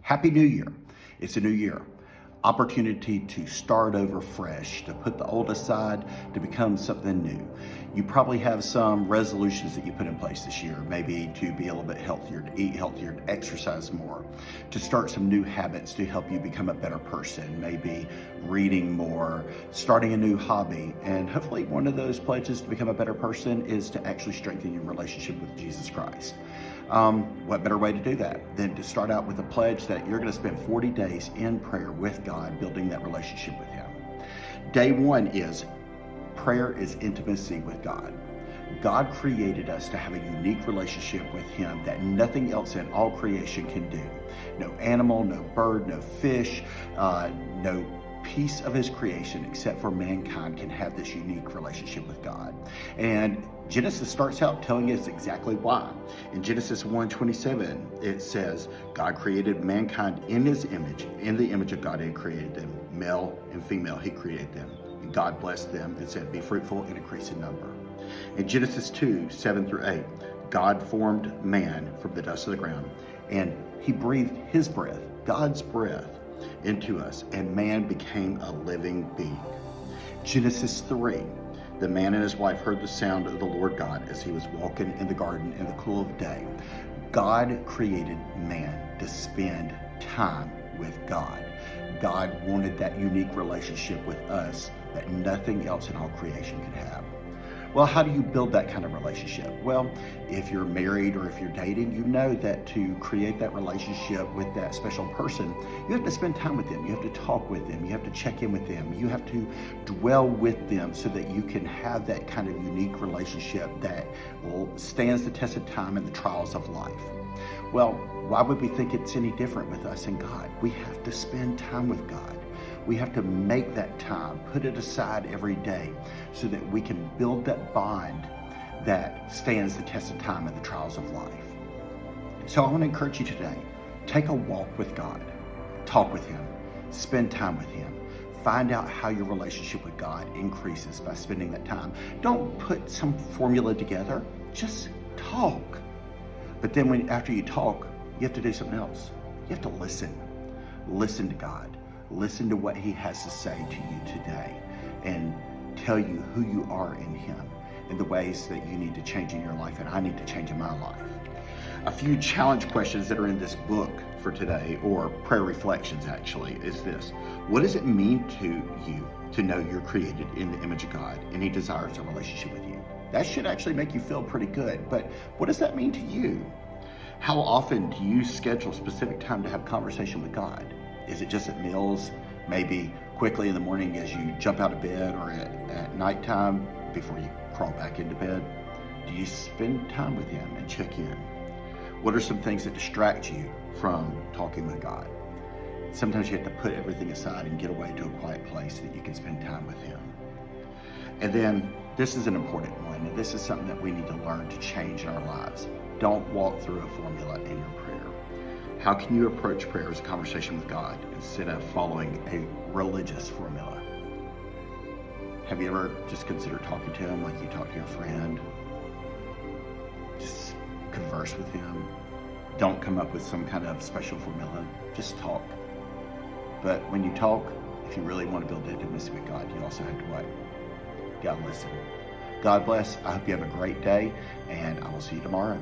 Happy New Year. It's a new year. Opportunity to start over fresh, to put the old aside, to become something new. You probably have some resolutions that you put in place this year, maybe to be a little bit healthier, to eat healthier, to exercise more, to start some new habits to help you become a better person, maybe reading more, starting a new hobby. And hopefully one of those pledges to become a better person is to actually strengthen your relationship with Jesus Christ. What better way to do that than to start out with a pledge that you're going to spend 40 days in prayer with God, building that relationship with Him. Day one is prayer is intimacy with God. God created us to have a unique relationship with Him that nothing else in all creation can do. No animal, no bird, no fish, no piece of His creation except for mankind can have this unique relationship with God. And Genesis starts out telling us exactly why. In Genesis 1:27, it says, God created mankind in His image. In the image of God, He created them. Male and female, He created them. And God blessed them and said, be fruitful and increase in number. In Genesis 2:7-8, God formed man from the dust of the ground, and He breathed His breath, God's breath, into us, and man became a living being. Genesis 3, the man and his wife heard the sound of the Lord God as He was walking in the garden in the cool of day. God created man to spend time with God. God wanted that unique relationship with us that nothing else in all creation could have. Well, how do you build that kind of relationship? Well, if you're married or if you're dating, you know that to create that relationship with that special person, you have to spend time with them. You have to talk with them. You have to check in with them. You have to dwell with them so that you can have that kind of unique relationship that stands the test of time and the trials of life. Well, why would we think it's any different with us and God? We have to spend time with God. We have to make that time, put it aside every day so that we can build that bond that stands the test of time and the trials of life. So I want to encourage you today, take a walk with God, talk with Him, spend time with Him. Find out how your relationship with God increases by spending that time. Don't put some formula together, just talk. But then after you talk, you have to do something else. You have to listen. Listen to God. Listen to what He has to say to you today and tell you who you are in Him and the ways that you need to change in your life and I need to change in my life. A few challenge questions that are in this book for today, or prayer reflections actually, is this. What does it mean to you to know you're created in the image of God and He desires a relationship with you? That should actually make you feel pretty good, but what does that mean to you? How often do you schedule specific time to have conversation with God? Is it just at meals, maybe quickly in the morning as you jump out of bed, or at nighttime before you crawl back into bed? Do you spend time with Him and check in? What are some things that distract you from talking with God? Sometimes you have to put everything aside and get away to a quiet place that you can spend time with Him. And then this is an important one, and this is something that we need to learn to change in our lives. Don't walk through a formula in your prayer. How can you approach prayer as a conversation with God instead of following a religious formula? Have you ever just considered talking to Him like you talk to your friend? Just converse with Him. Don't come up with some kind of special formula. Just talk. But when you talk, if you really want to build intimacy with God, you also have to what? You gotta listen. God bless. I hope you have a great day, and I will see you tomorrow.